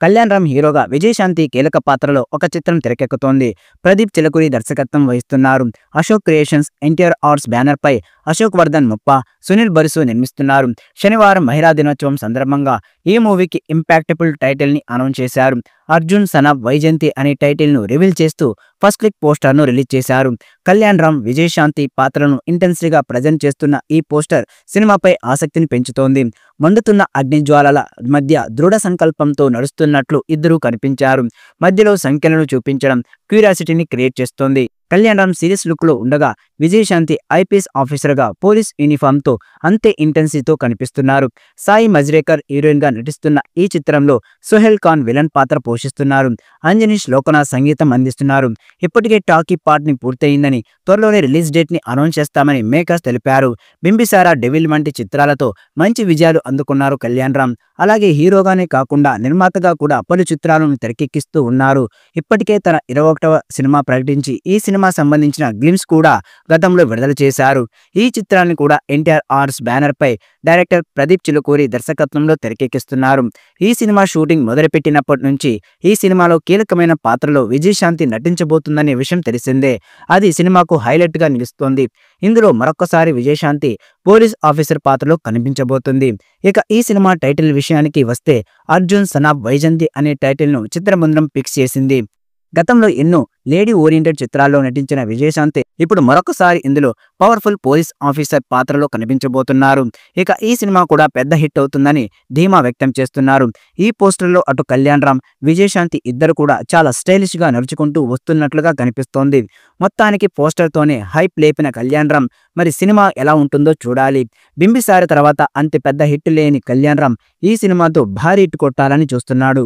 కళ్యాణ్ రామ్ హీరోగా విజయశాంతి కీలక పాత్రలో ఒక చిత్రం తెరకెక్కుతోంది. ప్రదీప్ చిలకూరి దర్శకత్వం వహిస్తున్నారు. Ashok creations, NTR arts banner పై అశోక్ వర్ధన్ ముప్పా, సునీల్ బరుసు నిర్మిస్తున్నారు. శనివారం మహిళా దినోత్సవం సందర్భంగా ఈ మూవీకి ఇంపాక్టబుల్ టైటిల్ ని అనౌన్స్ చేశారు. అర్జున్ సన్ ఆఫ్ వైజయంతి అనే టైటిల్ ను రివీల్ చేస్తూ ఫస్ట్ లుక్ పోస్టర్ ను రిలీజ్ చేశారు. కళ్యాణ్ రామ్ విజయశాంతి పాత్రను ఇంటెన్స్గా ప్రజెంట్ చేస్తున్న ఈ పోస్టర్ సినిమాపై ఆసక్తిని పెంచుతోంది. మండుతున్న అగ్నిజ్వాలల మధ్య దృఢ సంకల్పంతో నడుస్తున్నట్లు ఇద్దరూ కనిపించారు. మధ్యలో సంఖ్యలను చూపించడం క్యూరియాసిటీని క్రియేట్ చేస్తోంది. కళ్యాణ్ రామ్ సీరియస్ లుక్ లో ఉండగా విజయశాంతి ఐపీఎస్ ఆఫీసర్ గా పోలీస్ యూనిఫామ్ తో అంతే ఇంటెన్సిటీతో కనిపిస్తున్నారు. సాయి మజ్రేకర్ హీరోయిన్ గా నటిస్తున్న ఈ చిత్రంలో సోహెల్ ఖాన్ విలన్ పాత్ర పోషిస్తున్నారు. అంజనీష్ లోకనాథ్ సంగీతం అందిస్తున్నారు. ఇప్పటికే టాకీ పార్ట్ ని పూర్తయిందని, త్వరలోనే రిలీజ్ డేట్ ని అనౌన్స్ చేస్తామని మేకర్స్ తెలిపారు. బింబిసారా, డెవిల్ వంటి చిత్రాలతో మంచి విజయాలు అందుకున్నారు కళ్యాణ్ రామ్. అలాగే హీరోగానే కాకుండా నిర్మాతగా కూడా పలు చిత్రాలను తెరకెక్కిస్తూ ఉన్నారు. ఇప్పటికే తన 21వ సినిమా ప్రకటించి ఈ సినిమా సంబంధించిన గ్లిమ్స్ కూడా గతంలో విడుదల చేశారు. ఈ చిత్రాన్ని కూడా ఎన్టీఆర్ ఆర్ట్స్ బ్యానర్ పై డైరెక్టర్ ప్రదీప్ చిలుకూరి దర్శకత్వంలో తెరకెక్కిస్తున్నారు. ఈ సినిమా షూటింగ్ మొదలుపెట్టినప్పటి నుంచి ఈ సినిమాలో కీలకమైన పాత్రలో విజయశాంతి నటించబోతుందనే విషయం తెలిసిందే. అది సినిమాకు హైలైట్ గా నిలుస్తోంది. ఇందులో మరొకసారి విజయశాంతి పోలీస్ ఆఫీసర్ పాత్రలో కనిపించబోతుంది. ఇక ఈ సినిమా టైటిల్ విషయానికి వస్తే అర్జున్ సన్ ఆఫ్ వైజయంతి అనే టైటిల్ ను చిత్రబృందం ఫిక్స్ చేసింది. గతంలో ఎన్నో లేడీ ఓరియంటెడ్ చిత్రాల్లో నటించిన విజయశాంతి ఇప్పుడు మరొకసారి ఇందులో పవర్ఫుల్ పోలీస్ ఆఫీసర్ పాత్రలో కనిపించబోతున్నారు. ఇక ఈ సినిమా కూడా పెద్ద హిట్ అవుతుందని ధీమా వ్యక్తం చేస్తున్నారు. ఈ పోస్టర్లో అటు కళ్యాణ్ రామ్, విజయశాంతి ఇద్దరు కూడా చాలా స్టైలిష్ గా నడుచుకుంటూ వస్తున్నట్లుగా కనిపిస్తోంది. మొత్తానికి పోస్టర్ తోనే హైప్ లేపిన కళ్యాణ్ రామ్ మరి సినిమా ఎలా ఉంటుందో చూడాలి. బింబిసార తర్వాత అంత పెద్ద హిట్ లేని కళ్యాణ్ రామ్ ఈ సినిమాతో భారీ హిట్ కొట్టాలని చూస్తున్నాడు.